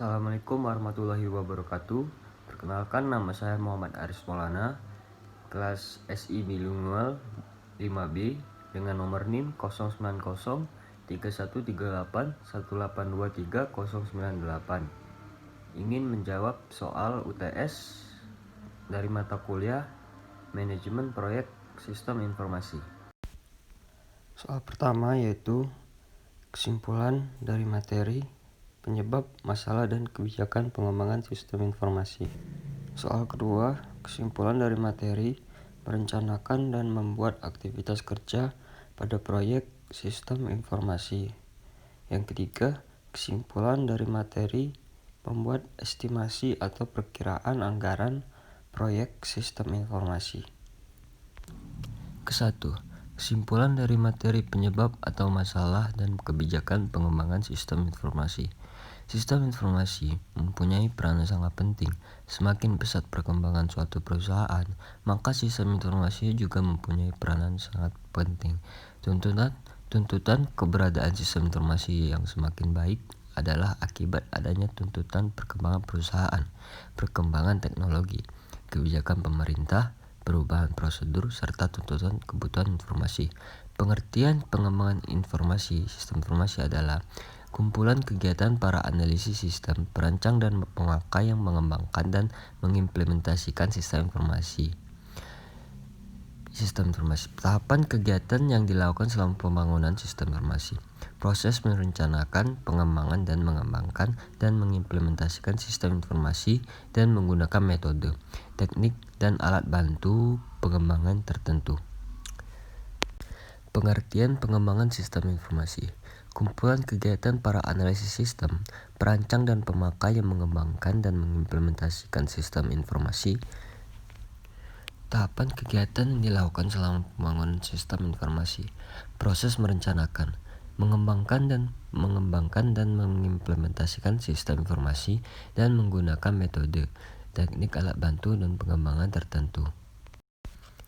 Assalamualaikum warahmatullahi wabarakatuh. Perkenalkan, nama saya Muhammad Aris Maulana, kelas SI Bilingual 5B dengan nomor NIM 090 3138 1823 098. Ingin menjawab soal UTS dari mata kuliah Manajemen Proyek Sistem Informasi. Soal pertama yaitu kesimpulan dari materi penyebab, masalah, dan kebijakan pengembangan sistem informasi. Soal kedua, kesimpulan dari materi merencanakan dan membuat aktivitas kerja pada proyek sistem informasi. Yang ketiga, kesimpulan dari materi membuat estimasi atau perkiraan anggaran proyek sistem informasi. Kesatu, kesimpulan dari materi penyebab atau masalah dan kebijakan pengembangan sistem informasi. Sistem informasi mempunyai peran sangat penting. Semakin pesat perkembangan suatu perusahaan, maka sistem informasi juga mempunyai peranan sangat penting. Tuntutan keberadaan sistem informasi yang semakin baik adalah akibat adanya tuntutan perkembangan perusahaan, perkembangan teknologi, kebijakan pemerintah, perubahan prosedur, serta tuntutan kebutuhan informasi. Pengertian pengembangan informasi, sistem informasi adalah kumpulan kegiatan para analisis sistem, perancang dan pemakai yang mengembangkan dan mengimplementasikan sistem informasi. Tahapan kegiatan yang dilakukan selama pembangunan sistem informasi. Proses merencanakan, pengembangan dan mengembangkan dan mengimplementasikan sistem informasi dan menggunakan metode, teknik dan alat bantu pengembangan tertentu. Pengertian pengembangan sistem informasi. Kumpulan kegiatan para analisis sistem, perancang dan pemakai yang mengembangkan dan mengimplementasikan sistem informasi. Tahapan kegiatan yang dilakukan selama pembangunan sistem informasi. Proses merencanakan, mengembangkan dan mengimplementasikan sistem informasi dan menggunakan metode, teknik, alat bantu dan pengembangan tertentu.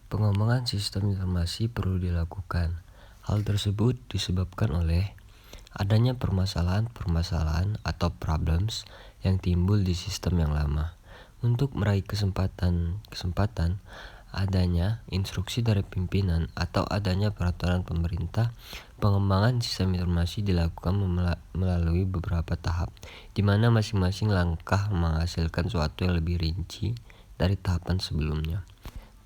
Pengembangan sistem informasi perlu dilakukan. Hal tersebut disebabkan oleh adanya permasalahan atau problems yang timbul di sistem yang lama. Untuk meraih kesempatan, adanya instruksi dari pimpinan atau adanya peraturan pemerintah, pengembangan sistem informasi dilakukan melalui beberapa tahap, di mana masing-masing langkah menghasilkan sesuatu yang lebih rinci dari tahapan sebelumnya.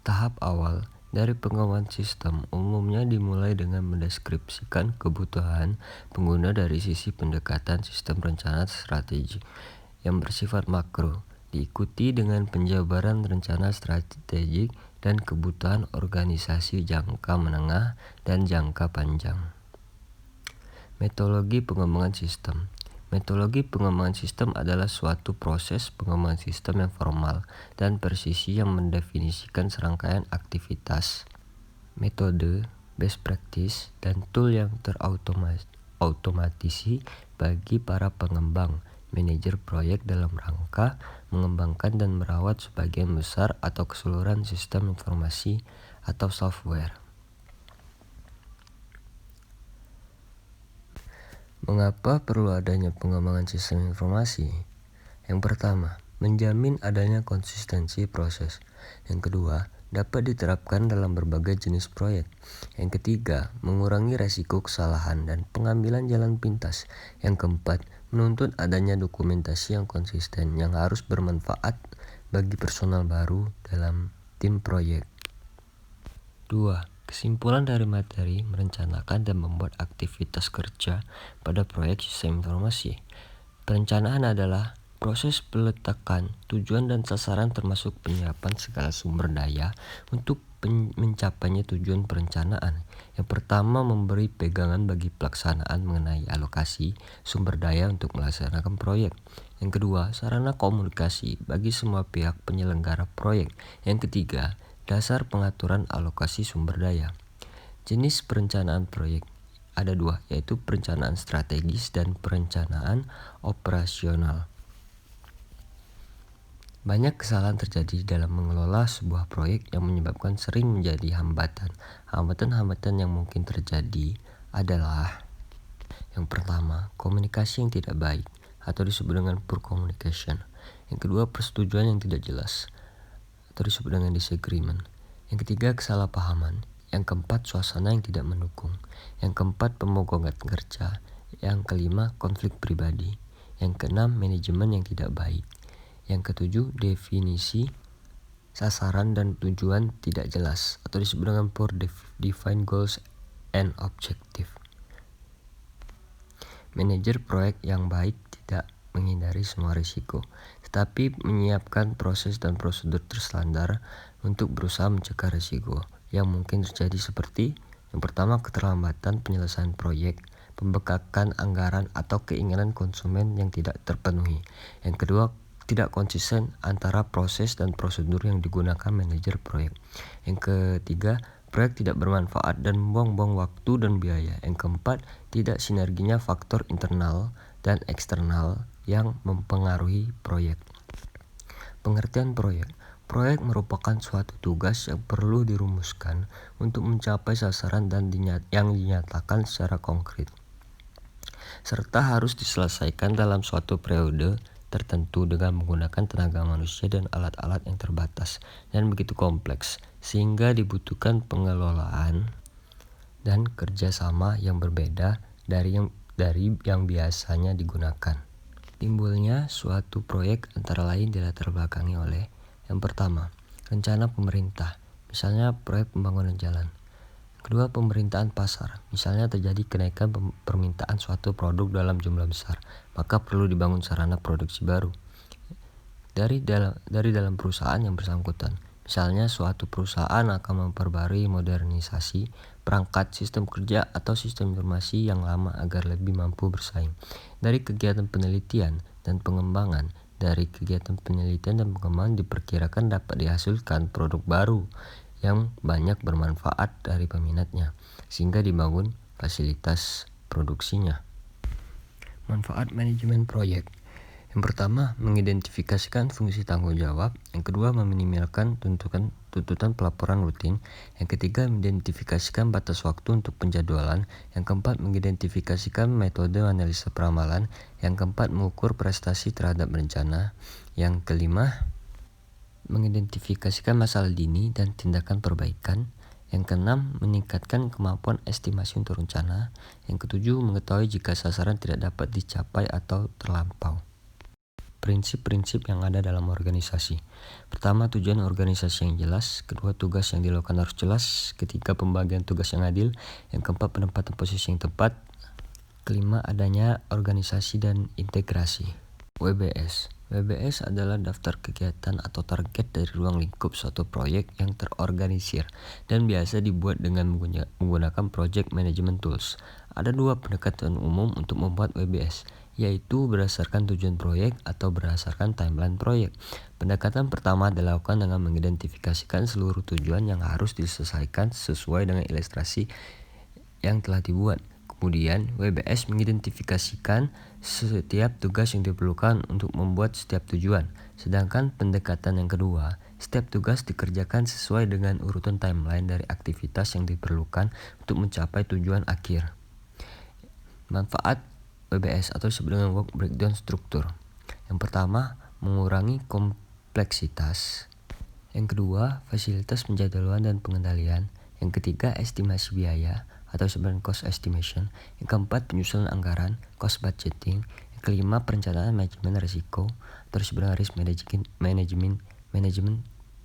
Tahap awal dari pengembangan sistem umumnya dimulai dengan mendeskripsikan kebutuhan pengguna dari sisi pendekatan sistem rencana strategi yang bersifat makro, diikuti dengan penjabaran rencana strategik dan kebutuhan organisasi jangka menengah dan jangka panjang. Metodologi pengembangan sistem. Metodologi pengembangan sistem adalah suatu proses pengembangan sistem yang formal dan presisi yang mendefinisikan serangkaian aktivitas, metode, best practice, dan tool yang terotomatisasi bagi para pengembang, manajer proyek dalam rangka mengembangkan dan merawat sebagian besar atau keseluruhan sistem informasi atau software. Mengapa perlu adanya pengembangan sistem informasi? Yang pertama, menjamin adanya konsistensi proses. Yang kedua, dapat diterapkan dalam berbagai jenis proyek. Yang ketiga, mengurangi resiko kesalahan dan pengambilan jalan pintas. Yang keempat, menuntut adanya dokumentasi yang konsisten yang harus bermanfaat bagi personal baru dalam tim proyek. 2. Kesimpulan dari materi merencanakan dan membuat aktivitas kerja pada proyek sistem informasi. Perencanaan adalah proses peletakan tujuan dan sasaran termasuk penyiapan segala sumber daya untuk mencapainya tujuan perencanaan. Yang pertama, memberi pegangan bagi pelaksanaan mengenai alokasi sumber daya untuk melaksanakan proyek. Yang kedua, sarana komunikasi bagi semua pihak penyelenggara proyek. Yang ketiga, dasar pengaturan alokasi sumber daya. Jenis perencanaan proyek ada dua, yaitu perencanaan strategis dan perencanaan operasional. Banyak kesalahan terjadi dalam mengelola sebuah proyek yang menyebabkan sering menjadi hambatan. Hambatan yang mungkin terjadi adalah yang pertama, komunikasi yang tidak baik. atau disebut dengan poor communication. Yang kedua, persetujuan yang tidak jelas atau disebut dengan disagreement. Yang ketiga, kesalahpahaman. Yang keempat, suasana yang tidak mendukung. Yang keempat, pemogongan kerja. Yang kelima, konflik pribadi. Yang keenam, manajemen yang tidak baik. Yang ketujuh, definisi sasaran dan tujuan tidak jelas atau disebut dengan poor defined goals and objective. Manajer proyek yang baik tidak menghindari semua risiko, tetapi menyiapkan proses dan prosedur terstandar untuk berusaha mencegah risiko yang mungkin terjadi seperti yang pertama, keterlambatan penyelesaian proyek, pembengkakan anggaran atau keinginan konsumen yang tidak terpenuhi. Yang kedua, tidak konsisten antara proses dan prosedur yang digunakan manajer proyek. Yang ketiga, proyek tidak bermanfaat dan membuang-buang waktu dan biaya. Yang keempat, tidak sinerginya faktor internal dan eksternal yang mempengaruhi proyek. Pengertian proyek. Proyek merupakan suatu tugas yang perlu dirumuskan untuk mencapai sasaran dan yang dinyatakan secara konkret, serta harus diselesaikan dalam suatu periode tertentu dengan menggunakan tenaga manusia dan alat-alat yang terbatas dan begitu kompleks, sehingga dibutuhkan pengelolaan dan kerjasama yang berbeda dari yang biasanya digunakan. Timbulnya suatu proyek antara lain dilatar belakangi oleh yang pertama, rencana pemerintah, misalnya proyek pembangunan jalan. Kedua, pemerintahan pasar, misalnya terjadi kenaikan permintaan suatu produk dalam jumlah besar, maka perlu dibangun sarana produksi baru dari dalam perusahaan yang bersangkutan. Misalnya suatu perusahaan akan memperbarui modernisasi perangkat sistem kerja atau sistem informasi yang lama agar lebih mampu bersaing. Dari kegiatan penelitian dan pengembangan, diperkirakan dapat dihasilkan produk baru yang banyak bermanfaat dari peminatnya, sehingga dibangun fasilitas produksinya. Manfaat manajemen proyek. Yang pertama, mengidentifikasikan fungsi tanggung jawab. Yang kedua, meminimalkan tuntutan pelaporan rutin. Yang ketiga, mengidentifikasikan batas waktu untuk penjadwalan. Yang keempat, mengidentifikasikan metode analisa peramalan. Yang keempat, mengukur prestasi terhadap rencana. Yang kelima, mengidentifikasikan masalah dini dan tindakan perbaikan. Yang keenam, meningkatkan kemampuan estimasi untuk rencana. Yang ketujuh, mengetahui jika sasaran tidak dapat dicapai atau terlampau. Prinsip-prinsip yang ada dalam organisasi. Pertama, tujuan organisasi yang jelas. Kedua, tugas yang dilakukan harus jelas. Ketiga, pembagian tugas yang adil. Yang keempat, penempatan posisi yang tepat. Kelima, adanya organisasi dan integrasi. WBS. WBS adalah daftar kegiatan atau target dari ruang lingkup suatu proyek yang terorganisir dan biasa dibuat dengan menggunakan project management tools. Ada dua pendekatan umum untuk membuat WBS, yaitu berdasarkan tujuan proyek atau berdasarkan timeline proyek. Pendekatan pertama dilakukan dengan mengidentifikasikan seluruh tujuan yang harus diselesaikan sesuai dengan ilustrasi yang telah dibuat. Kemudian, WBS mengidentifikasikan setiap tugas yang diperlukan untuk membuat setiap tujuan. Sedangkan pendekatan yang kedua, setiap tugas dikerjakan sesuai dengan urutan timeline dari aktivitas yang diperlukan untuk mencapai tujuan akhir. Manfaat WBS atau disebut dengan work breakdown struktur. Yang pertama, mengurangi kompleksitas. Yang kedua, fasilitas penjadwalan dan pengendalian. Yang ketiga, estimasi biaya atau sebenarnya cost estimation. Yang keempat, penyusunan anggaran, cost budgeting. Yang kelima, perencanaan manajemen risiko atau sebenarnya risk management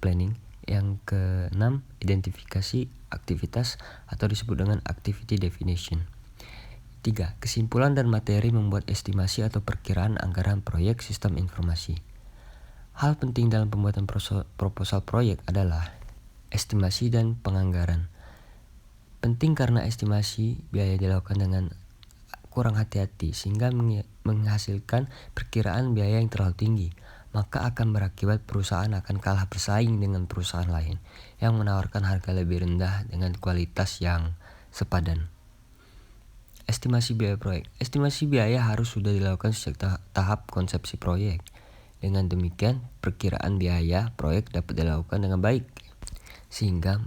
planning. Yang keenam, identifikasi aktivitas atau disebut dengan activity definition. 3. Kesimpulan dan materi membuat estimasi atau perkiraan anggaran proyek sistem informasi. Hal penting dalam pembuatan proposal proyek adalah estimasi dan penganggaran. Penting karena estimasi biaya dilakukan dengan kurang hati-hati sehingga menghasilkan perkiraan biaya yang terlalu tinggi, maka akan berakibat perusahaan akan kalah bersaing dengan perusahaan lain yang menawarkan harga lebih rendah dengan kualitas yang sepadan. Estimasi biaya proyek. Estimasi biaya harus sudah dilakukan sejak tahap konsepsi proyek. Dengan demikian, perkiraan biaya proyek dapat dilakukan dengan baik, sehingga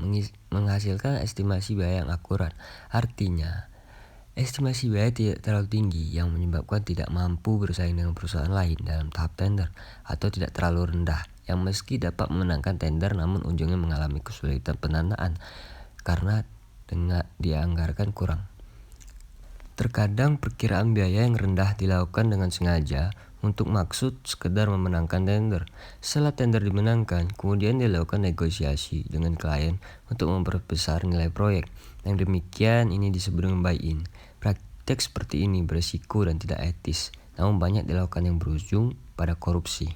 menghasilkan estimasi biaya yang akurat. Artinya, Estimasi biaya tidak terlalu tinggi yang menyebabkan tidak mampu bersaing dengan perusahaan lain dalam tahap tender, atau tidak terlalu rendah yang meski dapat memenangkan tender namun ujungnya mengalami kesulitan pendanaan karena dianggarkan kurang. Terkadang perkiraan biaya yang rendah dilakukan dengan sengaja untuk maksud sekedar memenangkan tender. Setelah tender dimenangkan, kemudian dilakukan negosiasi dengan klien untuk memperbesar nilai proyek. Yang demikian ini disebut dengan buy-in. Praktek seperti ini berisiko dan tidak etis, namun banyak dilakukan yang berujung pada korupsi.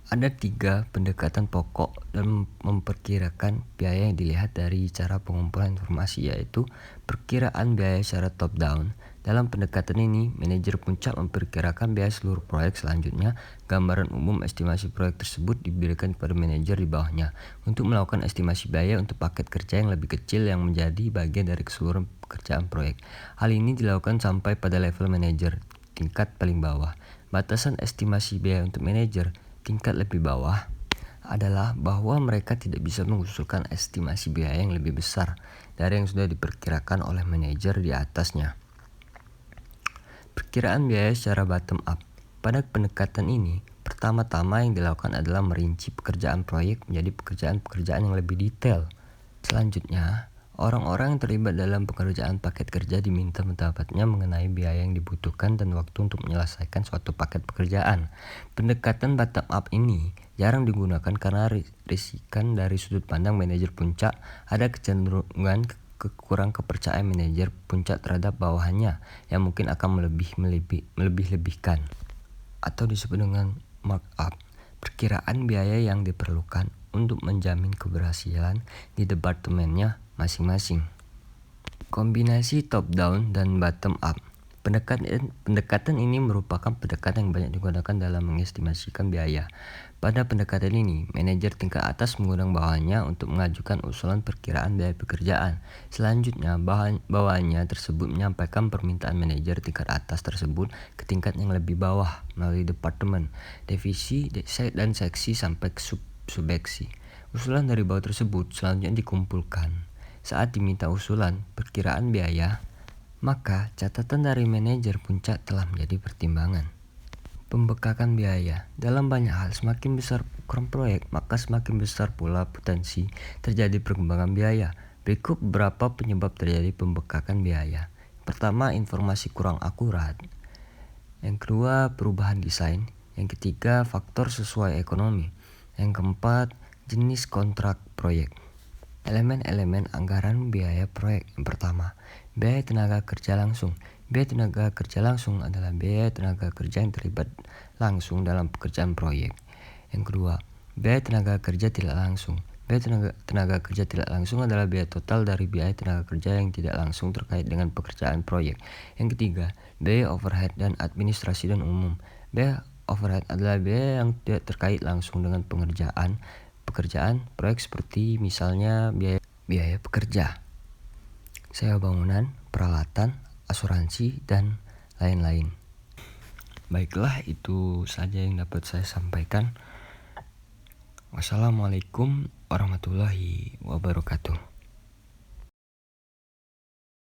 Ada 3 pendekatan pokok dalam memperkirakan biaya yang dilihat dari cara pengumpulan informasi, yaitu perkiraan biaya secara top down. Dalam pendekatan ini, manajer puncak memperkirakan biaya seluruh proyek. Selanjutnya, gambaran umum estimasi proyek tersebut diberikan kepada manajer di bawahnya untuk melakukan estimasi biaya untuk paket kerja yang lebih kecil yang menjadi bagian dari keseluruhan pekerjaan proyek. Hal ini dilakukan sampai pada level manajer, tingkat paling bawah. Batasan estimasi biaya untuk manajer tingkat lebih bawah adalah bahwa mereka tidak bisa mengusulkan estimasi biaya yang lebih besar dari yang sudah diperkirakan oleh manajer di atasnya. Perkiraan biaya secara bottom up. Pada pendekatan ini, pertama-tama yang dilakukan adalah merinci pekerjaan proyek menjadi pekerjaan-pekerjaan yang lebih detail. Selanjutnya, orang-orang yang terlibat dalam pekerjaan paket kerja diminta pendapatnya mengenai biaya yang dibutuhkan dan waktu untuk menyelesaikan suatu paket pekerjaan. Pendekatan bottom up ini jarang digunakan karena risikan dari sudut pandang manajer puncak. Ada kecenderungan kurang kepercayaan manajer puncak terhadap bawahannya yang mungkin akan melebih-lebihkan atau disebut dengan markup perkiraan biaya yang diperlukan untuk menjamin keberhasilan di departemennya masing-masing. Kombinasi top down dan bottom up. Pendekatan ini merupakan pendekatan yang banyak digunakan dalam mengestimasikan biaya. Pada pendekatan ini, manajer tingkat atas mengundang bawahannya untuk mengajukan usulan perkiraan biaya pekerjaan. Selanjutnya, bawahannya tersebut menyampaikan permintaan manajer tingkat atas tersebut ke tingkat yang lebih bawah melalui departemen, divisi, dan seksi sampai ke subseksi. Usulan dari bawah tersebut selanjutnya dikumpulkan. Saat diminta usulan perkiraan biaya, maka catatan dari manajer puncak telah menjadi pertimbangan. Pembekakan biaya. Dalam banyak hal, semakin besar ukuran proyek, maka semakin besar pula potensi terjadi perkembangan biaya. Berikut beberapa penyebab terjadi pembekakan biaya. Pertama, informasi kurang akurat. Yang kedua, perubahan desain. Yang ketiga, faktor sesuai ekonomi. Yang keempat, jenis kontrak proyek. Elemen-elemen anggaran biaya proyek. Yang pertama, biaya tenaga kerja langsung. Biaya tenaga kerja langsung adalah biaya tenaga kerja yang terlibat langsung dalam pekerjaan proyek. Yang kedua, biaya tenaga kerja tidak langsung. Biaya tenaga kerja tidak langsung adalah biaya total dari biaya tenaga kerja yang tidak langsung terkait dengan pekerjaan proyek. Yang ketiga, biaya overhead dan administrasi dan umum. Biaya overhead adalah biaya yang tidak terkait langsung dengan pekerjaan proyek seperti misalnya biaya pekerja, sewa bangunan, peralatan, asuransi, dan lain-lain. Baiklah, itu saja yang dapat saya sampaikan. Wassalamualaikum warahmatullahi wabarakatuh.